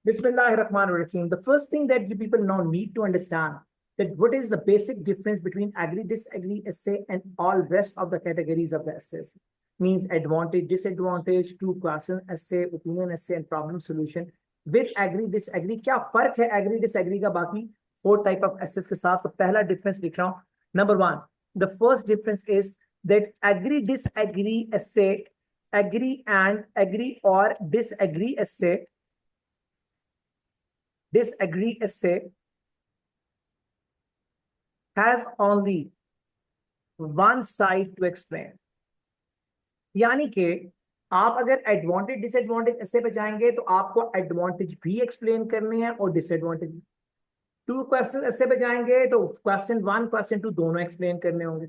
Bismillahirrahmanirrahim. The first thing that you people now need to understand that what is the basic difference between agree, disagree essay and all rest of the categories of the essays. Means advantage, disadvantage, true question essay, opinion essay and problem solution. With agree, disagree, क्या फर्क है agree, disagree का बाकी 4 type of essays के साथ? तो पहला difference लिख रहा हूँ. Number 1, the first difference is that agree, disagree essay, agree and agree or disagree essay has only one side to explain. यानी कि आप अगर एडवांटेज डिसएडवांटेज ऐसे पे जाएंगे तो आपको एडवांटेज भी एक्सप्लेन करने हैं और डिसएडवांटेज भी. 2 क्वेश्चन ऐसे पे जाएंगे तो क्वेश्चन 1 क्वेश्चन 2 दोनों एक्सप्लेन करने होंगे.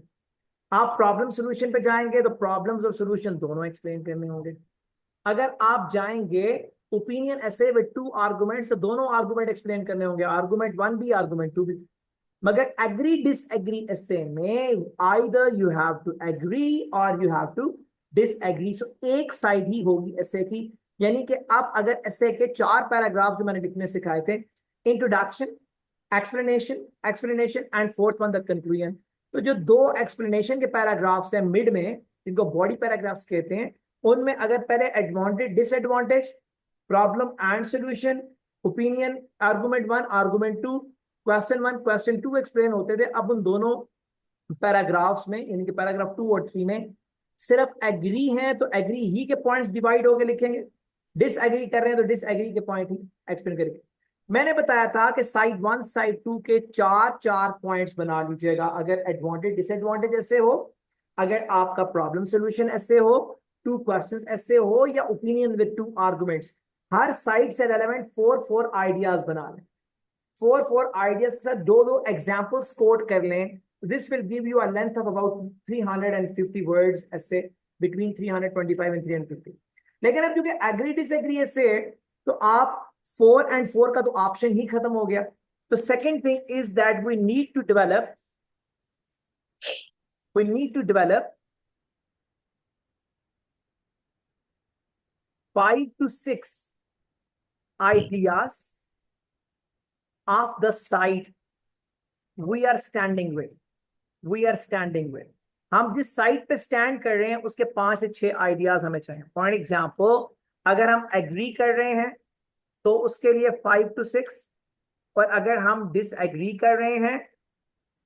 आप प्रॉब्लम सोल्यूशन पे जाएंगे तो प्रॉब्लम्स और सोल्यूशन दोनों एक्सप्लेन करने होंगे. अगर आप जाएंगे ओपिनियन ऐसे विद 2 आर्गुमेंट्स तो दोनों आर्गुमेंट एक्सप्लेन करने होंगे, आर्गुमेंट 1 भी आर्गुमेंट 2 भी. मगर एग्री डिसएग्री ऐसे में either you have to agree और you have to disagree. So एक साइड ही होगी ऐसे की. यानी कि आप अगर ऐसे के 4 पैराग्राफ जो मैंने लिखने सिखाए थे, introduction, explanation and fourth one the conclusion. तो जो 2 एक्सप्लेनेशन के पैराग्राफ्स हैं मिड में, जिनको बॉडी पैराग्राफ्स कहते हैं, उनमें अगर पहले advantage disadvantage, problem and solution, opinion, argument 1 argument 2, question 1 question 2 explain होते थे, अब उन दोनों पैराग्राफ्स में यानी कि पैराग्राफ 2 और 3 में सिर्फ एग्री हैं तो एग्री ही के पॉइंट्स डिवाइड होकर लिखेंगे, डिसएग्री कर रहे हैं तो डिसएग्री के पॉइंट ही एक्सप्लेन करेंगे. मैंने बताया था कि साइड 1 साइड 2 के 4 पॉइंट्स बना लीजिएगा. अगर एडवांटेज डिसएडवांटेज ऐसे हो, अगर आपका प्रॉब्लम सॉल्यूशन ऐसे हो, 2 क्वेश्चंस ऐसे हो, या opinion with 2 arguments, her side से रेलेवेंट 4 आइडियाज बना लें. 4 आइडियाज के साथ 2 एग्जाम्पल्स कोट कर लें. This will give you a length of about 350 words ऐसे, बिटवीन 325 एंड 350. लेकिन अब क्योंकि एग्री डिसएग्री ऐसे तो आप 4 and 4 का तो ऑप्शन ही खत्म हो गया. तो second thing is that we need to develop 5 to 6 ideas of the side we are standing with. हम जिस साइड पे स्टैंड कर रहे हैं उसके 5 से 6 आइडियाज हमें चाहिए. फॉर एग्जाम्पल, अगर हम एग्री कर रहे हैं तो उसके लिए 5 to 6, और अगर हम डिसएग्री कर रहे हैं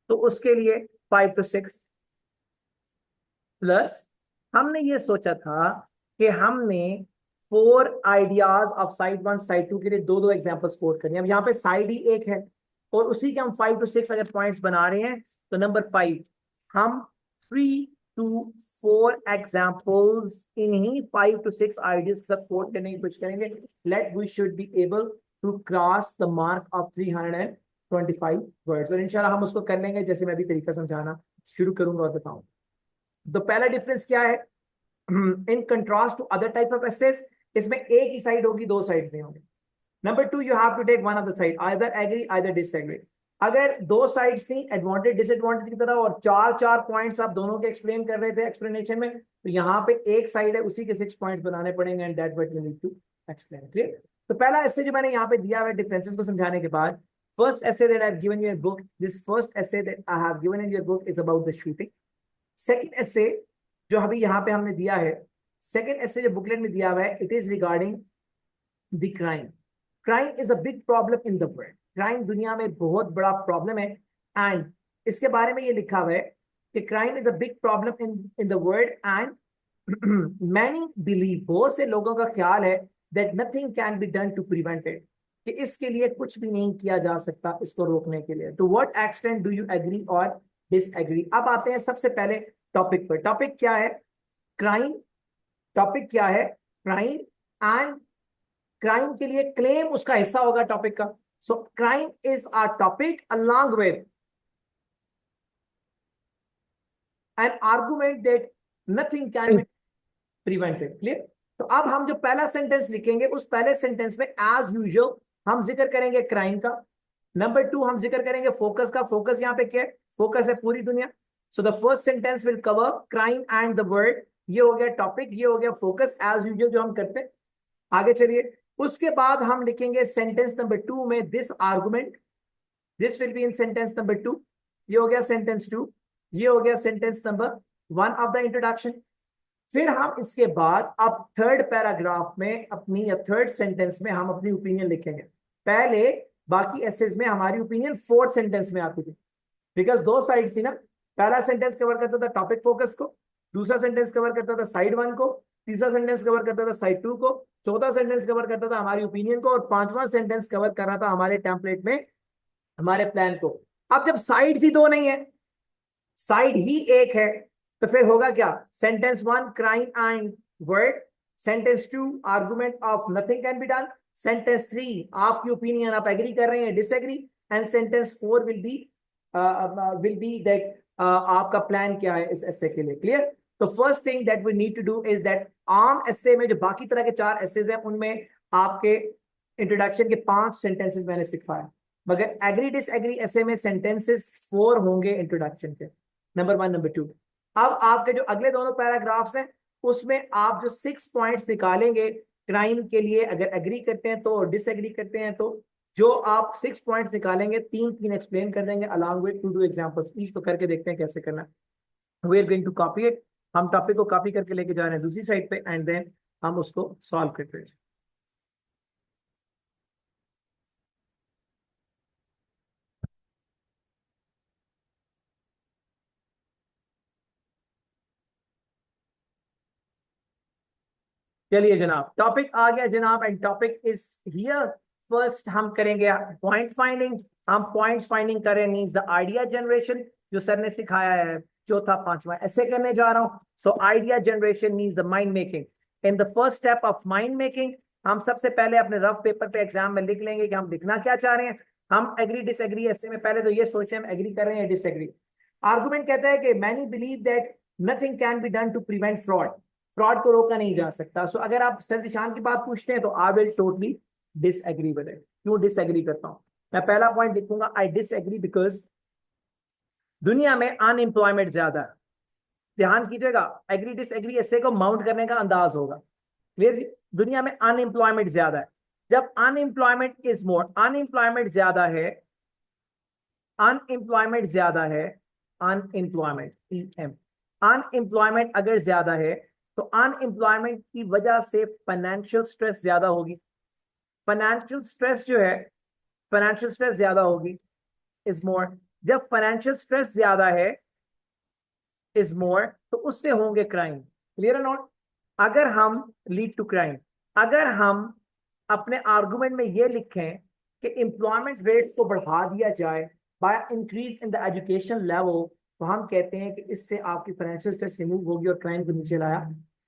तो उसके लिए 5 to 6. प्लस हमने ये सोचा था कि हमने 4 आइडियाज ऑफ साइड 1 साइड 2 के लिए 2 एग्जांपल्स कोट करनी है. अब यहाँ पे साइड ही एक है और उसी के हम 5 to 6 अगर पॉइंट्स बना रहे हैं तो नंबर 5 हम 3 to 4 एग्जांपल्स इन्हीं 5 to 6 आइडियाज के साथ कोट करने की कोशिश करेंगे. Let we should be able to cross the mark of 325 words. और इंशाल्लाह हम उसको कर लेंगे जैसे मैं भी तरीका समझाना शुरू करूंगा और बताऊंगा. तो पहला डिफरेंस क्या है in contrast to other type of essays? इसमें एक ही साइड होगी, 2 साइड्स नहीं होंगे. Number 2, you have to take one of the side, either agree either disagree. अगर 2 साइड्स थी एडवांटेज डिसएडवांटेज की तरह और 4 पॉइंट्स आप दोनों के एक्सप्लेन कर रहे थे एक्सप्लेनेशन में, तो यहाँ पे एक साइड है, उसी के 6 पॉइंट्स बनाने पड़ेंगे and that what you need to explain. Clear? तो पहला ऐसे जो मैंने यहाँ पे दिया है डिफरेंसेस को समझाने के बाद, first essay that I have given you in book, this first essay that I have given in your book is about the shooting. Second essay जो अभी यहाँ पे हमने दिया है, सेकेंड essay जो बुकलेट में दिया हुआ है, it is regarding the crime. Crime is a big problem in the world. Crime दुनिया में बहुत बड़ा प्रॉब्लम है एंड इसके बारे में ये लिखा हुआ है कि crime is a big problem in the world and many believe, बहुत से लोगों का ख्याल है that nothing can be done to prevent it, कि इसके लिए कुछ भी नहीं किया जा सकता इसको रोकने के लिए. To what extent do you agree or disagree? अब आते हैं सबसे पहले टॉपिक पर. टॉपिक क्या है? क्राइम. टॉपिक क्या है? क्राइम. एंड क्राइम के लिए क्लेम उसका हिस्सा होगा टॉपिक का. So crime is a topic along with an argument that nothing can be prevented. Clear? तो अब हम जो पहला सेंटेंस लिखेंगे उस पहले सेंटेंस में एज यूजुअल हम जिक्र करेंगे क्राइम का. नंबर 2 हम जिक्र करेंगे फोकस का. फोकस यहाँ पे क्या है? फोकस है पूरी दुनिया. So the first sentence will cover crime and the world. ये हो गया टॉपिक, ये हो गया फोकस एज यूजुअल जो हम करते हैं. आगे चलिए. उसके बाद हम लिखेंगे सेंटेंस नंबर 2 में this argument, this will be in sentence number 2। ये हो गया सेंटेंस 2, ये हो गया sentence number 1 of the introduction. फिर हम इसके बाद अब थर्ड पैराग्राफ में अपनी या थर्ड सेंटेंस में हम अपनी ओपिनियन लिखेंगे। पहले बाकी एसेज में हमारी ओपिनियन फोर्थ सेंटेंस में आती थी, बिकॉज दो साइड थी ना। पहला सेंटेंस कवर करता था टॉपिक फोकस को, दूसरा सेंटेंस कवर करता था साइड 1 को, तीसरा सेंटेंस कवर करता था साइड 2 को, चौथा सेंटेंस कवर करता था हमारी ओपिनियन को, और पांचवा सेंटेंस कवर कर रहा था हमारे टेम्पलेट में हमारे प्लान को। अब जब साइड ही दो नहीं है, साइड ही एक है, तो फिर होगा क्या? Sentence 1 crime and word, sentence 2 argument of nothing can be done, sentence 3 आपकी ओपिनियन, आप एग्री कर रहे हैं disagree, and sentence 4 will be that आपका प्लान क्या है इस एसे के लिए। क्लियर? तो first thing that we need to do is that आम एसे में जो बाकी तरह के 4 एसेज हैं उनमें आपके इंट्रोडक्शन के 5 सेंटेंसेस मैंने सिखाया, मगर एग्री डिसएग्री एसे में सेंटेंसेस 4 होंगे इंट्रोडक्शन के, नंबर 1 नंबर 2। अब आपके जो अगले दोनों पैराग्राफ्स हैं उसमें आप जो 6 पॉइंट्स निकालेंगे क्राइम के लिए, अगर एग्री करते हैं तो, डिसएग्री करते हैं तो, जो आप 6 पॉइंट्स निकालेंगे 3 एक्सप्लेन कर देंगे अलॉन्ग विद 2 एग्जांपल्स ईच। तो करके देखते हैं कैसे करना। We are going to copy it, हम टॉपिक को कॉपी करके लेके जा रहे हैं दूसरी साइड पे, एंड देन हम उसको सॉल्व करते हैं। चलिए जनाब, टॉपिक आ गया जनाब, and topic is here. First हम करेंगे पॉइंट फाइंडिंग। हम पॉइंट्स फाइंडिंग करें मींस द आइडिया जनरेशन, जो सर ने सिखाया है चौथा पांचवा ऐसे करने जा रहा हूं। So idea generation means the mind making. In the first step of mind making हम सबसे पहले अपने रफ पेपर पे एग्जाम में लिख लेंगे कि हम लिखना क्या चाह रहे हैं। हम एग्री डिसएग्री ऐसे में पहले तो ये सोचें हम एग्री कर रहे हैं डिसएग्री। आर्गुमेंट कहता है कि many believe that nothing can be done to prevent fraud, fraud को रोका नहीं जा सकता। सो अगर आप सर ईशान की बात पूछते हैं तो I will totally disagree with it. क्यों डिसएग्री करता हूं? मैं पहला पॉइंट लिखूंगा आई डिसएग्री बिकॉज दुनिया में अनएम्प्लॉयमेंट ज्यादा है। ध्यान कीजिएगा, एग्री डिसएग्री ऐसे को माउंट करने का अंदाज होगा। क्लियर जी? दुनिया में अनएम्प्लॉयमेंट ज्यादा है। जब अनएम्प्लॉयमेंट इज मोर, अनएम्प्लॉयमेंट ज्यादा है, अनएम्प्लॉयमेंट ज्यादा है, अनएम्प्लॉयमेंट अनएम्प्लॉयमेंट अगर ज्यादा है तो अनएम्प्लॉयमेंट की वजह से फाइनेंशियल स्ट्रेस ज्यादा होगी। फाइनेंशियल स्ट्रेस जो है, फाइनेंशियल स्ट्रेस ज्यादा होगी, इज मोर। जब फाइनेंशियल स्ट्रेस ज्यादा है, इज मोर, तो उससे होंगे क्राइम। क्लियर है नॉट? अगर हम लीड टू क्राइम, अगर हम अपने आर्गुमेंट में ये लिखें कि एम्प्लॉयमेंट रेट को बढ़ा दिया जाए by increase in the education level, तो हम कहते हैं कि इससे आपकी फाइनेंशियल स्ट्रेस रिमूव होगी और क्राइम को नीचे लाया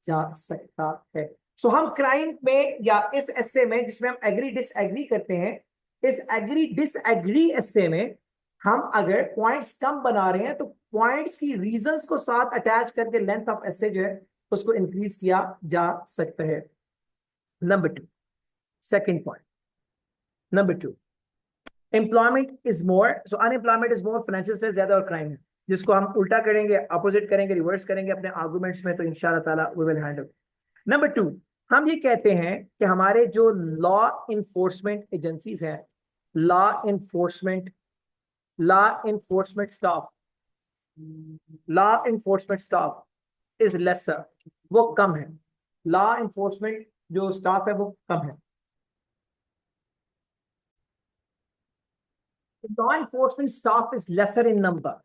जा सकता है। सो हम क्राइम में या इस एस्से में जिसमें हम एग्री डिसएग्री करते हैं, इस एग्री डिसएग्री एस्से में हम अगर पॉइंट्स कम बना रहे हैं तो पॉइंट्स की रीजंस को साथ अटैच करके लेंथ ऑफ एस्से जो है उसको इंक्रीज किया जा सकता है। Number 2, second point, number 2, employment is more, so unemployment is more, financial stress ज्यादा और क्राइम है। जिसको हम उल्टा करेंगे, अपोजिट करेंगे, रिवर्स करेंगे अपने आर्गुमेंट्स में, तो इंशाल्लाह ताला वी विल हैंडल। नंबर 2, हम ये कहते हैं कि हमारे जो लॉ इन्फोर्समेंट एजेंसीज हैं, law enforcement staff, law enforcement staff is lesser, वो कम है। लॉ इन्फोर्समेंट जो स्टाफ है वो कम है। Law enforcement staff is lesser in number,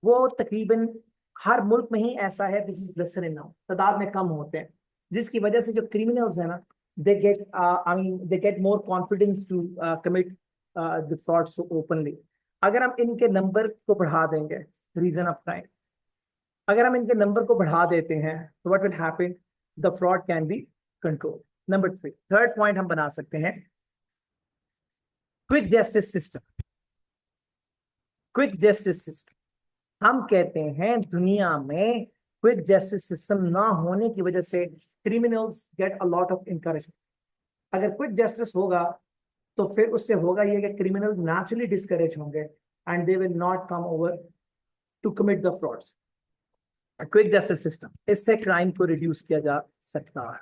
वो तकरीबन हर मुल्क में ही ऐसा है, this is lesser in number, तादाद में कम होते हैं, जिसकी वजह से जो क्रिमिनल्स है ना, they get I mean they get more confidence to commit the fraud so openly. अगर हम इनके नंबर को बढ़ा देंगे, रीजन ऑफ क्राइम, अगर हम इनके नंबर को बढ़ा देते हैं तो what will happen, the fraud can be control. Number 3, third point हम बना सकते हैं quick justice system. Quick justice system, हम कहते हैं दुनिया में क्विक जस्टिस सिस्टम ना होने की वजह से criminals get a lot of encouragement. अगर क्विक जस्टिस होगा तो फिर उससे होगा ये कि क्रिमिनल नेचुरली डिस्करेज होंगे and they will not come over to commit the frauds. Quick justice system, इससे क्राइम को रिड्यूस किया जा सकता है।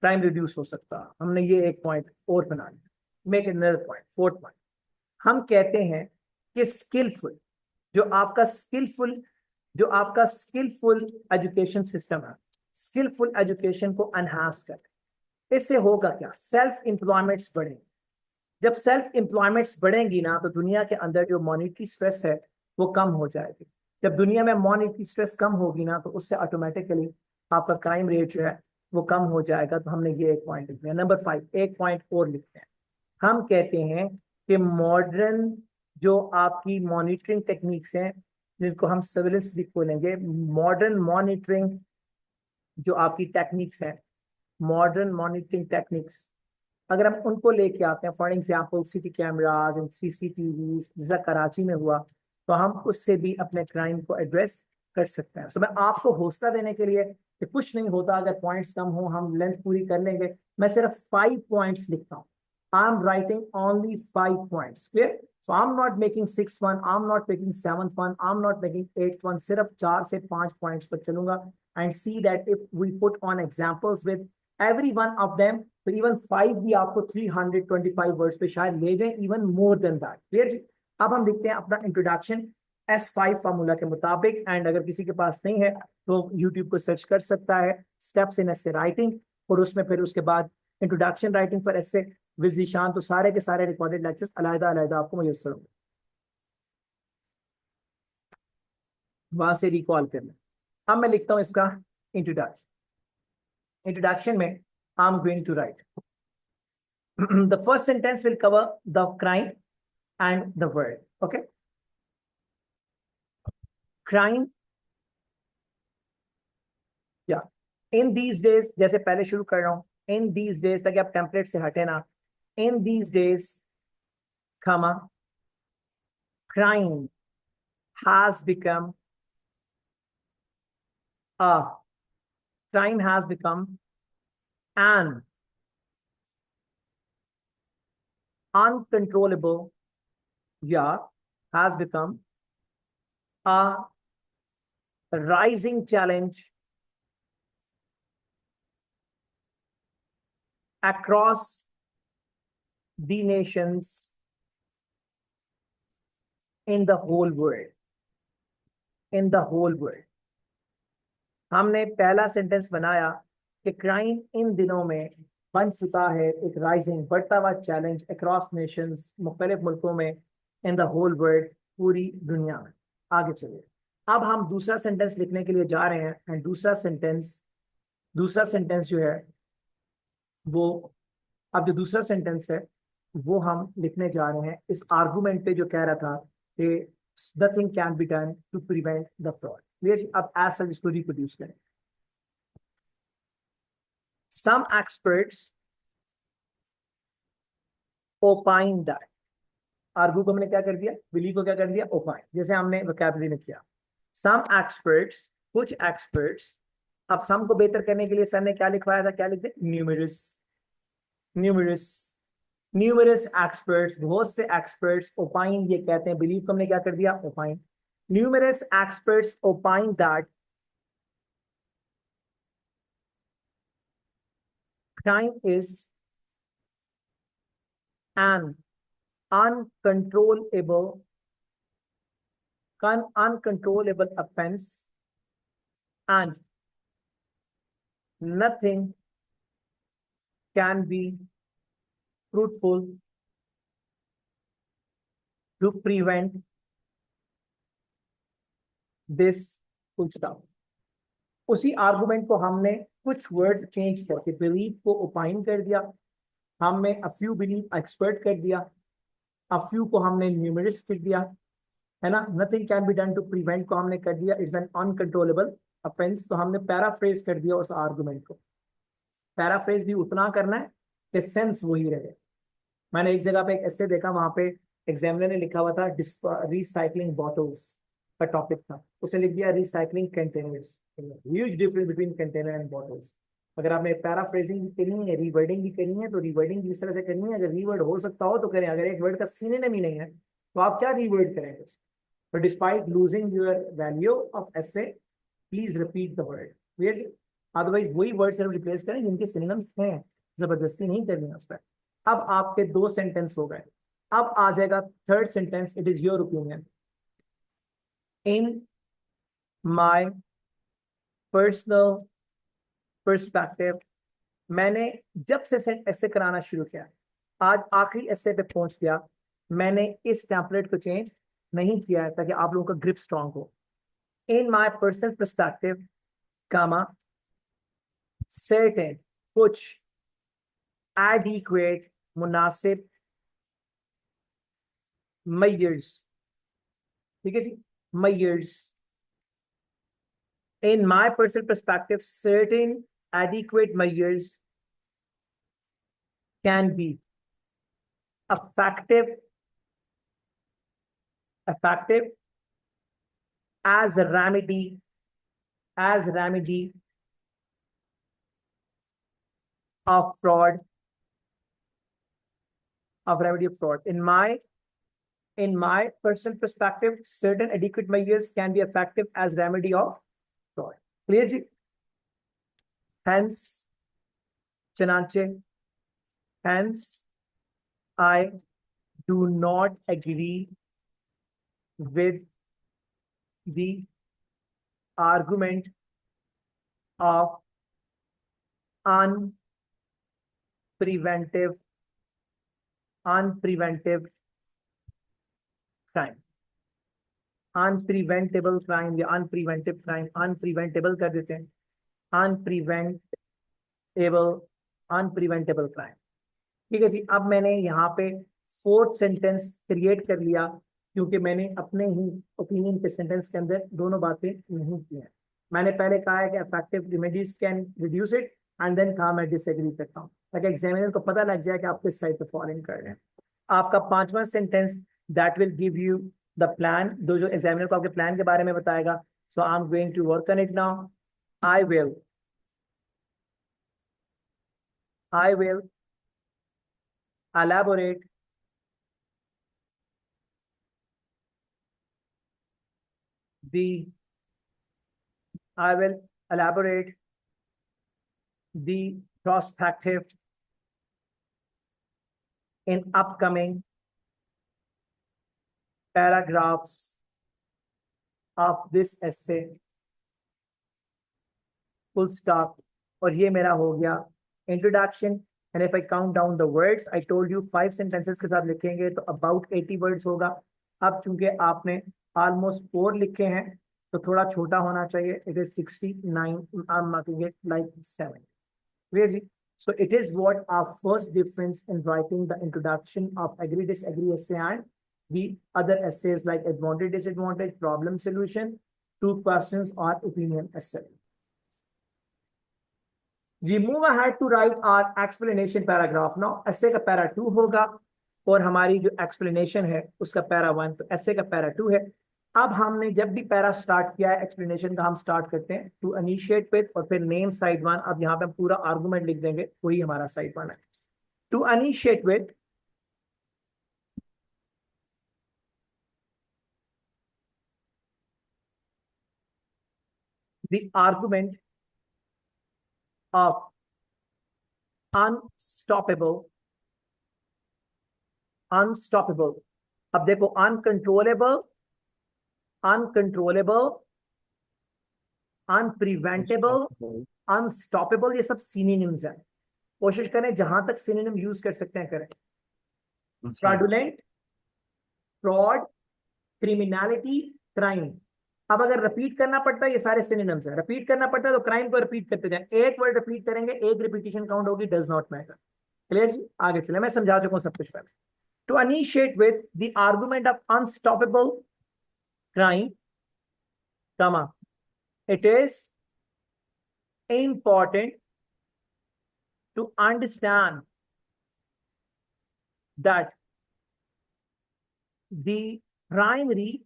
क्राइम रिड्यूस हो सकता। हमने ये एक पॉइंट और बना लिया। Make another point, fourth point, हम कहते हैं कि स्किलफुल, जो आपका स्किलफुल जो आपका स्किलफुल एजुकेशन सिस्टम है, स्किलफुल एजुकेशन को एनहांस करें। इससे होगा क्या? सेल्फ एम्प्लॉयमेंट्स बढ़ेंगे। जब सेल्फ एम्प्लॉयमेंट्स बढ़ेंगी ना, तो दुनिया के अंदर जो मॉनिटरी स्ट्रेस है वो कम हो जाएगी। जब दुनिया में मॉनिटरी स्ट्रेस कम होगी ना, तो उससे ऑटोमेटिकली आपका क्राइम रेट जो है वो कम हो जाएगा। तो हमने ये एक पॉइंट लिख दिया। नंबर 5, एक पॉइंट और लिखते हैं। हम कहते हैं कि मॉडर्न जो आपकी मॉनिटरिंग टेक्निक्स हैं, जिनको हम सर्विलेंस भी बोलेंगे, मॉडर्न मॉनिटरिंग जो आपकी टेक्निक्स हैं, मॉडर्न मॉनिटरिंग टेक्निक्स, अगर हम उनको लेके आते हैं, for example city cameras and CCTV, जैसा कराची में हुआ, तो हम उससे भी अपने क्राइम को एड्रेस कर सकते हैं। तो मैं आपको हौसला देने के लिए कि कुछ नहीं होता, अगर पॉइंट्स कम हो हम लेंथ पूरी कर लेंगे। मैं सिर्फ 5 पॉइंट्स लिखता हूँ। I am writing only 5 points, clear? So I am not making 6th one, I am not making 7th one, I am not making 8th one. सिर्फ 4 से 5 पॉइंट्स पर चलूंगा। And see that if we put on examples with every one of them, तो even 5 भी आपको 325 words पे शायद ले जाए, even more than that. Clear जी? अब हम देखते हैं अपना इंट्रोडक्शन S5 फार्मूला के मुताबिक। एंड अगर किसी के पास नहीं है तो यूट्यूब को सर्च कर सकता है, स्टेप्स इन एसे राइटिंग, और उसमें फिर उसके बाद introduction writing for essay with Zeeshan. तो सारे के सारे रिकॉर्डेड लेक्चर्स अलग अलग आपको मुयसर होंगे, वहां से रिकॉल करना। अब मैं लिखता हूं इसका इंट्रोडक्शन। इंट्रोडक्शन में I am going to write the first sentence will cover the crime and the word. Okay, crime, yeah, in these days, जैसे पहले शुरू कर रहा हूं, in these days, ताकि आप टेम्पलेट से हटे ना, in these days, comma, crime has become a crime has become an uncontrollable, yeah, has become a rising challenge across the nations in the whole world, in the whole world। हमने पहला sentence बनाया कि crime इन दिनों में बन चुका है एक राइजिंग, बढ़ता हुआ चैलेंज अक्रॉस नेशंस, मुख्तलिफ मुल्कों में, इन द होल वर्ल्ड, पूरी दुनिया में। आगे चलिए, अब हम दूसरा सेंटेंस लिखने के लिए जा रहे हैं। एंड दूसरा सेंटेंस जो है वो, अब जो दूसरा सेंटेंस है वो हम लिखने जा रहे हैं इस आर्गुमेंट पे जो कह रहा था कि nothing can be done to prevent the fraud. अब एज सच इसको रिप्रोड्यूस करें। Some experts opine that, argue को हमने क्या कर दिया, बिलीव को क्या कर दिया, ओपाइन, जैसे हमने वोकैबुलरी में किया। सम एक्सपर्ट्स, कुछ एक्सपर्ट्स। अब सम को बेहतर करने के लिए सर ने क्या लिखवाया था, क्या लिख दे, न्यूमरस, न्यूमरस, न्यूमरस एक्सपर्ट्स, बहुत से एक्सपर्ट्स, ओपाइन ये कहते हैं, बिलीव को हमने क्या कर दिया, opine. Numerous experts opine that crime is an uncontrollable offense and nothing can be fruitful to prevent this full stop। उसी आर्गुमेंट को हमने कुछ वर्ड चेंज करके बिलीव को ओपाइन कर दिया, हमने अ फ्यू बिलीव एक्सपर्ट कर दिया, अ फ्यू को हमने न्यूमरस कर दिया, है ना। Nothing can be done to prevent को हमने कर दिया इट्स एन अनकंट्रोलेबल ऑफेंस। तो हमने पैराफ्रेज कर दिया उस आर्गुमेंट को। पैराफ्रेज भी उतना करना है कि सेंस वही रहे। मैंने एक जगह पे एक ऐसे देखा, वहां पे एग्जामिनर ने लिखा हुआ था रिसाइकलिंग बॉटल्स का टॉपिक था, उसने लिख दिया recycling containers. Huge difference between container and bottles. अगर आपने पैराफ्रेजिंग भी करनी है, रिवर्डिंग भी करनी है, तो रिवर्डिंग इस तरह से करनी है, अगर रीवर्ड हो सकता हो तो करें, अगर एक वर्ड का सिनोनिम ही नहीं है तो आप क्या रीवर्ड करेंगे। But despite losing your value of essay, please repeat the word. Clear? Otherwise वही वर्ड से रिप्लेस करें जिनके सिनोनिम्स हैं, जबरदस्ती नहीं करनी है उस पर। अब आपके 2 सेंटेंस हो गए। अब आ जाएगा third sentence, it is your opinion. In my personal perspective, मैंने जब से ऐसे कराना शुरू किया, आज आखिरी ऐसे पे पहुंच गया, मैंने इस टेम्पलेट को चेंज नहीं किया है ताकि आप लोगों का ग्रिप स्ट्रांग हो। In my personal perspective, comma certain, कुछ एडिक्वेट, मुनासिब measures, ठीक है जी, measures, in my personal perspective certain adequate measures can be effective as a remedy, as remedy of fraud, of remedy of fraud. In my personal perspective, certain adequate measures can be effective as remedy of fraud. Clear ji? Hence, Chananche, hence I do not agree with the argument of unpreventive crime, unpreventable crime या unpreventive crime, unpreventable कर देते हैं, unpreventable crime। ठीक है जी। अब मैंने यहाँ पे फोर्थ सेंटेंस क्रिएट कर लिया क्योंकि मैंने अपने ही ओपिनियन के सेंटेंस के अंदर दोनों बातें नहीं की हैं। मैंने पहले कहा है कि effective remedies can reduce it, and then कहा मैं डिसएग्री करता हूँ ताकि एग्जामिनर को पता लग जाए कि आप किस साइड पे फॉलोइंग कर रहे हैं। आपका पांचवा sentence that will give you the plan, जो एग्जामिनर को आपके प्लान के बारे में बताएगा। So I am going to work on it now. I will elaborate the I will elaborate the prospective in upcoming paragraphs of this essay, full stop। और ये मेरा हो गया introduction। and if I count down the words, I told you 5 sentences के साथ लिखेंगे तो about 80 words होगा। अब चूंकि आपने almost 4 लिखे हैं तो थोड़ा छोटा होना चाहिए, it is 69, I'm marking it like 7। Clear? So it is what our first difference in writing the introduction of agree disagree essay and the other essays like advantage disadvantage, problem solution, 2 questions or opinion essay। We move ahead to write our explanation paragraph now। essay का para 2 होगा और हमारी जो explanation है उसका para 1, तो essay का para 2 है। अब हमने जब भी पैरा स्टार्ट किया है एक्सप्लेनेशन का, हम स्टार्ट करते हैं टू इनिशिएट विद और फिर नेम साइड 1। अब यहाँ पे हम पूरा आर्गुमेंट लिख देंगे, वही हमारा साइड 1 है। To initiate with the argument of unstoppable. अब देखो अनकंट्रोलेबल, अनप्रिवेंटेबल, अनस्टॉपेबल, ये सब सिनोनिम्स हैं। कोशिश करें जहां तक सिनोनिम यूज कर सकते हैं करें। Fraudulent, fraud, criminality, crime. अब अगर रिपीट करना पड़ता है, ये सारे सिनोनिम्स हैं, रिपीट करना पड़ता है तो क्राइम को रिपीट करते जाएं। एक वर्ड रिपीट करेंगे, एक रिपीटिशन काउंट होगी, डज नॉट मैटर। क्लियर जी? आगे चले, मैं समझा चुका हूं सब कुछ पहले। To initiate with the argument of unstoppable crime, comma, it is important to understand that the primary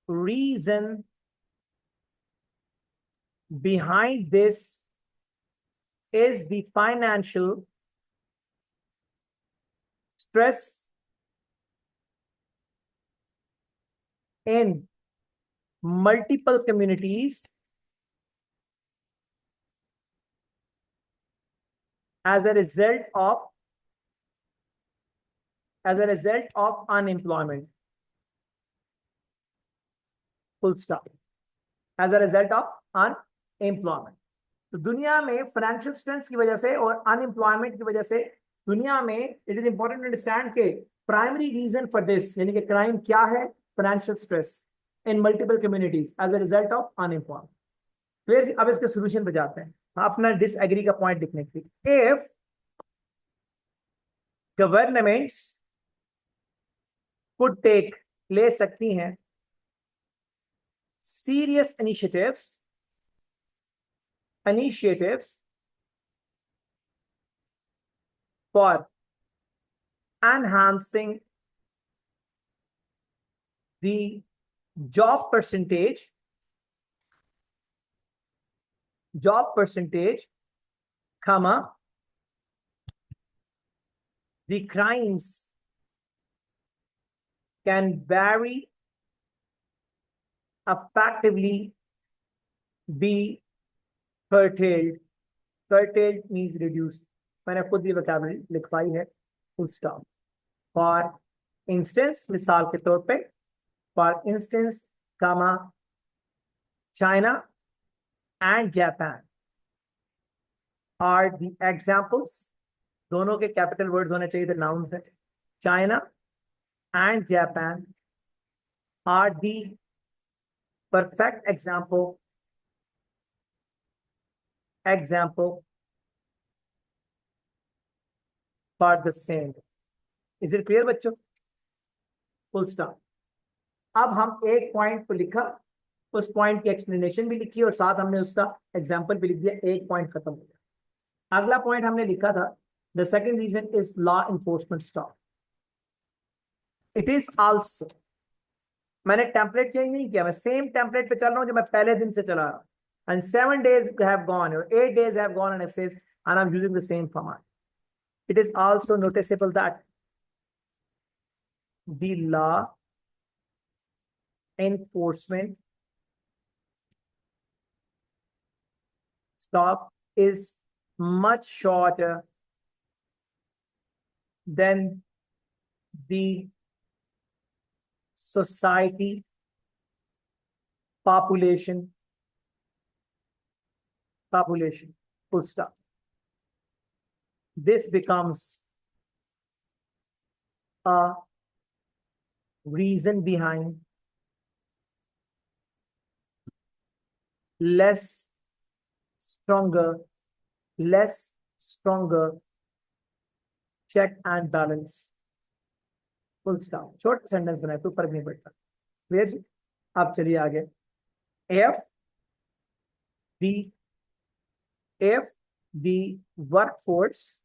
reason behind this is the financial stress in multiple communities as a result of unemployment, full stop, as a result of unemployment. तो दुनिया में financial strength की वजह से और unemployment की वजह से दुनिया में it is important to understand के प्राइमरी रीजन फॉर दिस यानी कि क्राइम क्या है, financial stress in multiple communities as a result of unemployment. फिर अब इसके सोल्यूशन पे जाते हैं अपना डिसएग्री का पॉइंट लिखने के लिए। इफ गवर्नमेंट्स कुड टेक, ले सकती हैं, serious initiatives for enhancing the job percentage, comma, the crimes can very effectively be curtailed. Curtailed means reduced. मैंने खुद ये vocabulary लिखवाई है, full stop. For instance, मिसाल के तौर पे, for instance, comma, China and Japan are the examples. दोनों के capital words होने चाहिए, the nouns है. China and Japan are the perfect example for the same. Is it clear बच्चों? Full stop. अब हम एक पॉइंट को लिखा, उस पॉइंट की एक्सप्लेनेशन भी लिखी और साथ हमने उसका एग्जांपल भी लिख दिया, एक पॉइंट खत्म हो गया। अगला पॉइंट हमने लिखा था, the second reason is law enforcement staff. It is also, मैंने टेम्पलेट चेंज नहीं किया, मैं सेम टेम्पलेट पे चल रहा हूं जो मैं पहले दिन से चला रहा हूं। And 7 days have gone, or 8 days have gone, and it says, and I'm using the same format. It is also noticeable that the law enforcement staff is much shorter than the society population, full stop. This becomes a reason behind less stronger check and balance, full stop. Short sentence बनाए तो फर्क नहीं पड़ता। Clear? अब चलिए आगे। if the workforce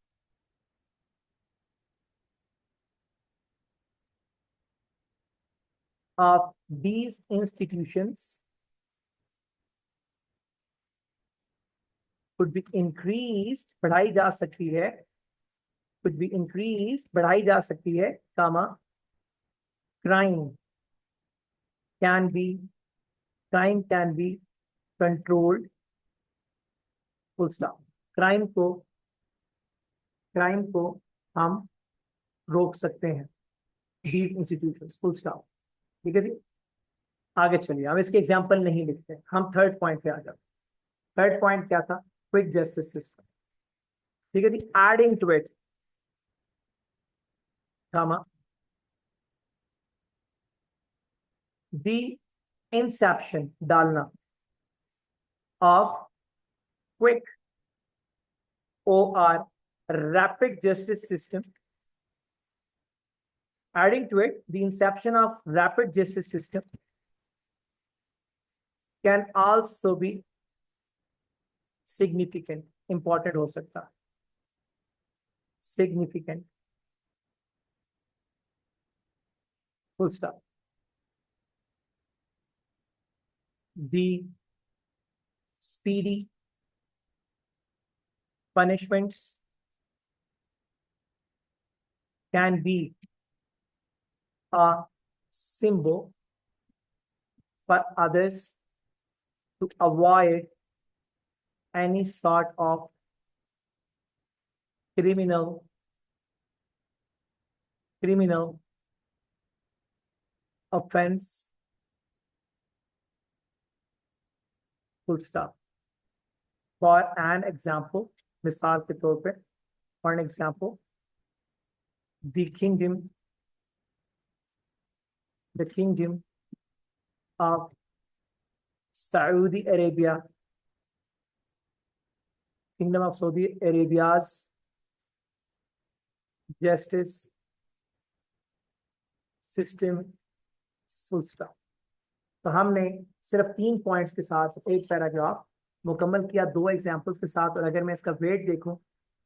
of these institutions could be increased, बढ़ाई जा सकती है, could be increased, बढ़ाई जा सकती है, comma, crime can be controlled, full stop. Crime को हम रोक सकते हैं, these institutions, full stop. ठीक है जी, आगे चलिए। हम इसके एग्जाम्पल नहीं लिखते, हम थर्ड पॉइंट पे आ जाते। थर्ड पॉइंट क्या था? Quick justice system. ठीक है जी, adding to it, comma, the inception, डालना, of quick or rapid justice system, adding to it the inception of rapid justice system can also be significant, important हो सकता है, significant, full stop. The speedy punishments can be a symbol for others to avoid any sort of criminal offense, full stop. For an example, मिसाल के तौर पे, for an example, the kingdom of Saudi Arabia, kingdom of Saudi Arabia's justice system, full stop. तो हमने सिर्फ 3 points के साथ एक पैराग्राफ मुकम्मल किया 2 एग्जांपल्स के साथ। और अगर मैं इसका वेट देखूं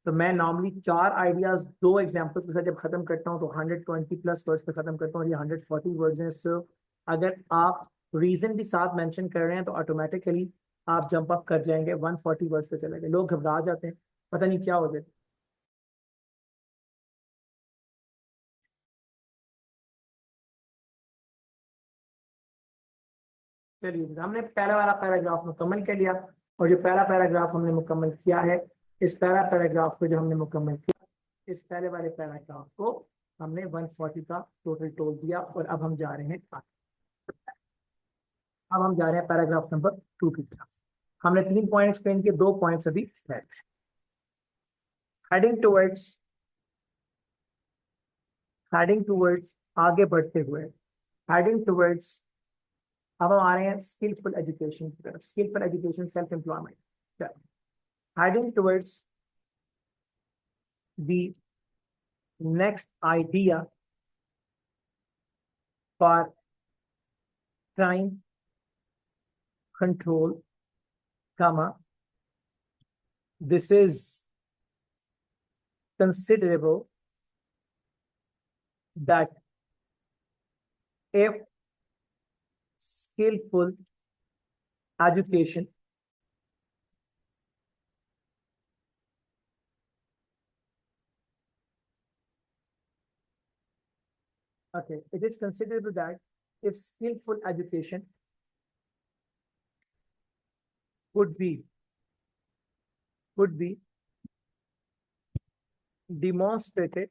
तो मैं नॉर्मली 4 आइडियाज 2 एग्जांपल्स के साथ जब खत्म करता हूं तो 120 प्लस वर्ड्स पे खत्म करता हूं, और ये 140 वर्ड्स हैं। सो अगर आप रीजन भी साथ मेंशन कर रहे हैं तो ऑटोमेटिकली आप जंप अप कर जाएंगे, 140 वर्ड्स पे चले गए। लोग घबरा जाते हैं, पता नहीं क्या हो जाए। चलिए, हमने पहला वाला पैराग्राफ मुकम्मल कर लिया, और जो पहला पैराग्राफ हमने मुकम्मल किया है, इस पहला पैराग्राफ को जो हमने मुकम्मल किया, इस पहले वाले पैराग्राफ को हमने 140 का टोटल तोड़ दिया। और अब हम जा रहे हैं पैराग्राफ नंबर 2 की तरफ। हमने 3 पॉइंट एक्सप्लेन किए, 2 पॉइंट्स अभी है। हेडिंग टूवर्ड्स आगे बढ़ते हुए, हेडिंग टूवर्ड्स, अब हम आ रहे हैं स्किलफुल एजुकेशन की तरफ। Skillful education, self employment, heading towards the next idea for crime control, comma, this is considerable that if skillful education it is considerable that if skillful education could be demonstrated,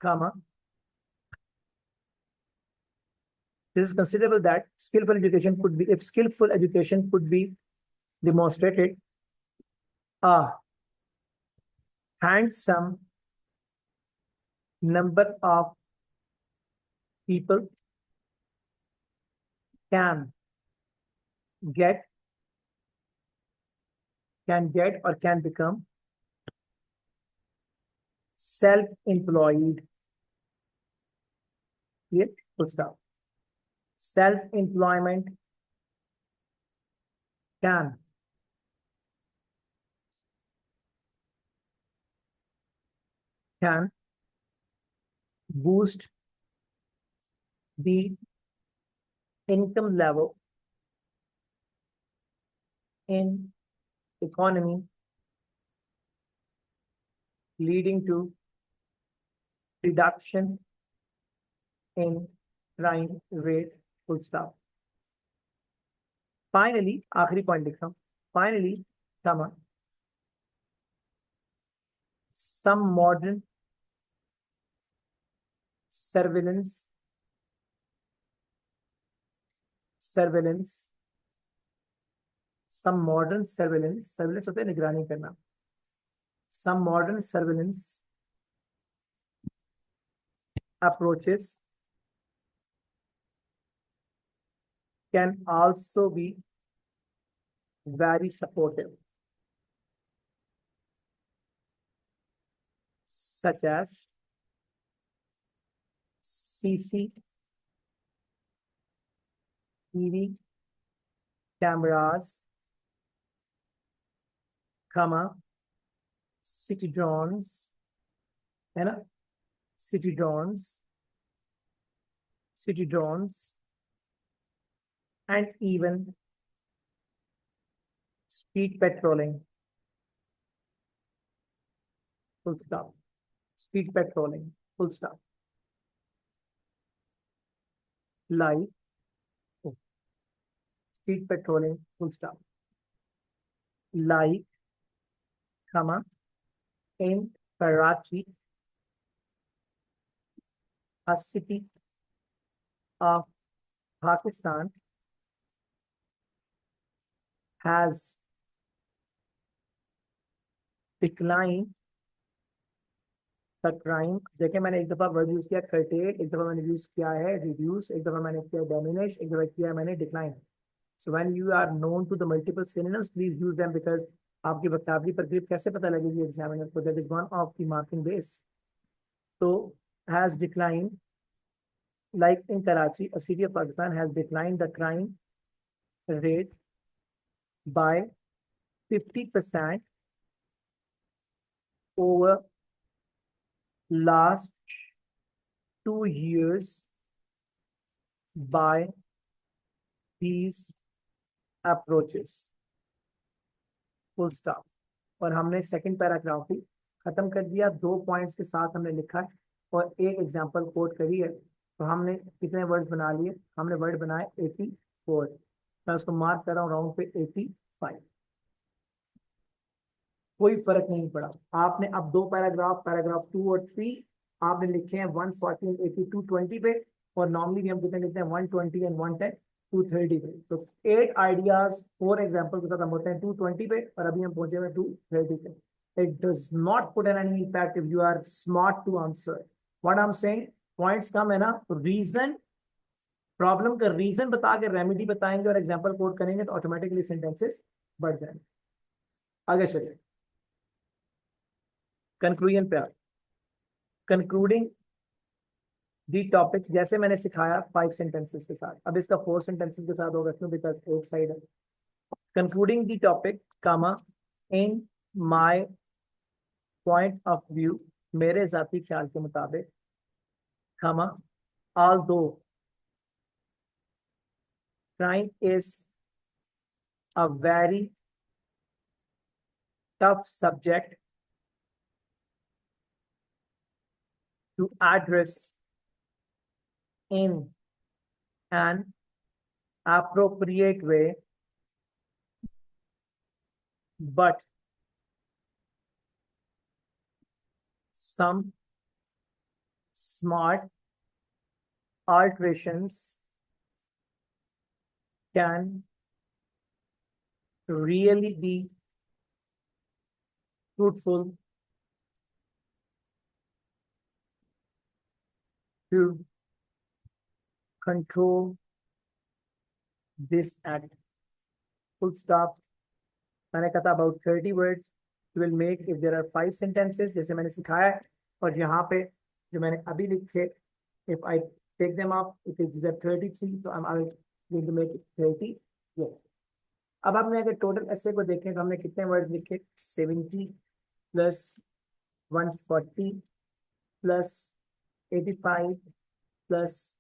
comma, this is considerable that skillful education could be, if skillful education could be demonstrated, a handsome number of people can get or can become self-employed. Here, full stop. Self-employment can boost the income level in economy, leading to reduction in crime rate, full stop. Finally, आखिरी point लिख रहा हूं, finally, comma, some modern surveillance होता है निगरानी करना, some modern surveillance approaches can also be very supportive, such as CCTV cameras, comma, city drones, है ना, city drones, and even street patrolling, full stop. Street patrolling, full stop. Like street patrolling, full stop. Like, comma, in Karachi, a city of Pakistan, has declined the crime. देखिए मैंने एक दफा word use किया curtail, एक दफा मैंने use किया है reduce, एक दफा मैंने किया diminish, एक दफा किया है मैंने decline. So when you are known to the multiple synonyms, please use them because आपकी वक्तावली पर ग्रिप कैसे पता लगेगी एग्जामिनर को? That is one of the marking base. So has declined, like in Karachi, a city of Pakistan has declined the crime rate by 50% over last 2 years by these approaches. Full stop. और हमने second paragraph भी खत्म कर दिया, 2 points के साथ हमने लिखा है और एक एग्जांपल कोट करी है. तो हमने कितने वर्ड्स बना लिए? हमने वर्ड बनाए 84. मैं उसको मार्क कर रहा हूँ राउंड पे 85. कोई फर्क नहीं पड़ा. आपने अब 2 पैराग्राफ, पैराग्राफ 2 और 3 आपने लिखे हैं 140, 82, 20 पे. और नॉर्मली हम कितने लिखते हैं? 120 एंड 110, 230 पे. तो 8 आइडियाज 4 एग्जांपल के साथ हम होते हैं 220 पे और अभी हम पहुंचे हुए 230 पे. It does not put any impact if you are smart to answer. What I'm saying, points कम है ना, तो रीजन, प्रॉब्लम का रीजन बता के रेमेडी बताएंगे और एग्जांपल कोड करेंगे तो ऑटोमेटिकली सेंटेंसेस बढ़ जाएंगे. आगे चलिए कंक्लूजन पे. कंक्लूडिंग दी टॉपिक जैसे मैंने सिखाया 5 सेंटेंसेस के साथ, अब इसका 4 सेंटेंसेस के साथ होगा क्यों? बिकॉज एक साइड है. Concluding the topic comma in my point of view, मेरे जाती ख्याल के मुताबिक, कामा although crime is a very tough subject to address in an appropriate way, but some smart alterations can really be fruitful to control this act. Full stop. मैंने कहा था about 30 words you will make if there are 5 sentences जैसे मैंने सिखाया है. और यहाँ पे जो मैंने अभी लिखे, if I take them up, it is 33, so I'm going to make it 30. Yeah. अब आपने अगर टोटल ऐसे को देखें तो हमने कितने वर्ड्स लिखे? 70 plus 140 plus 85 plus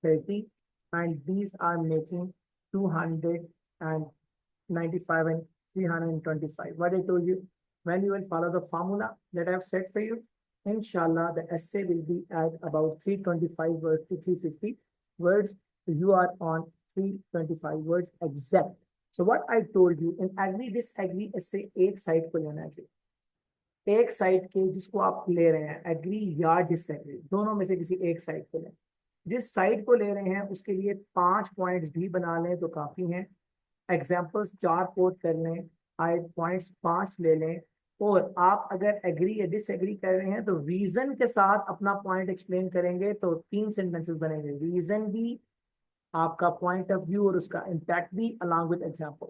30, and these are making 295 and 325. What I told you, when you will follow the formula that I have set for you, inshallah the essay will be at about 325 words to 350 words. You are on 325 words exact. So what I told you, in agree disagree essay एक side को लेना चाहिए. एक side के जिसको आप ले रहे हैं, एग्री या डिसएग्री, दोनों में से किसी एक साइड को लें. जिस साइड को ले रहे हैं उसके लिए 5 पॉइंट्स भी बना लें तो काफी हैं. एग्जाम्पल्स 4 कोट कर लें, पॉइंट्स 5 ले लें. और आप अगर एग्री या डिसएग्री कर रहे हैं तो रीजन के साथ अपना पॉइंट एक्सप्लेन करेंगे तो 3 सेंटेंसेस बनेंगे. रीजन भी, आपका पॉइंट ऑफ व्यू और उसका इम्पैक्ट भी along with example.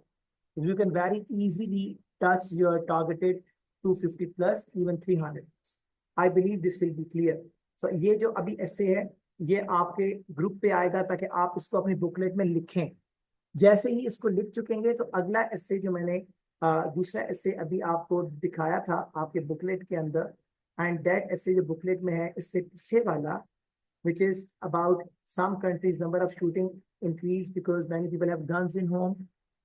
You can very easily touch your targeted 250 plus even 300. I believe this will be clear. So ये जो अभी ऐसे है ये आपके ग्रुप पे आएगा ताकि आप इसको अपनी बुकलेट में लिखें. जैसे ही इसको लिख चुकेंगे तो अगला ऐसे जो मैंने दूसरा ऐसे अभी आपको दिखाया था आपके बुकलेट के अंदर, एंड दैट ऐसे जो बुकलेट में है इससे पीछे वाला, which is about some countries number of shooting increase because many people have guns in home,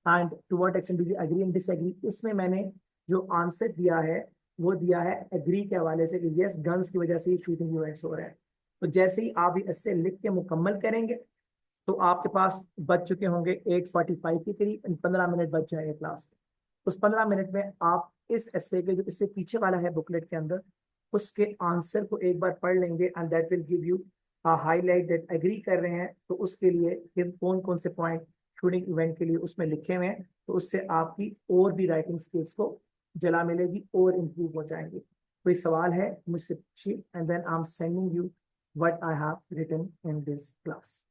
and to what extent do you agree and disagree. इसमें मैंने जो आंसर दिया है वो दिया है एग्री के हवाले से कि यस गन्स की वजह से ही शूटिंग इवेंट्स हो रहे हैं. तो जैसे ही आप इससे लिख के मुकम्मल करेंगे तो आपके पास बच चुके होंगे 8:45 के करीब. 15 मिनट बच जाएंगे क्लास. उस 15 मिनट में आप इस एस्से के जो इससे पीछे वाला है बुकलेट के अंदर, उसके आंसर को एक बार पढ़ लेंगे and that will give you highlight that agree कर रहे हैं तो उसके लिए फिर कौन कौन से पॉइंट शूटिंग इवेंट के लिए उसमें लिखे हुए हैं, तो उससे आपकी और भी राइटिंग स्किल्स को जला मिलेगी और इम्प्रूव हो जाएंगे। कोई सवाल है मुझसे पूछिए and then I am sending you what I have written in this class.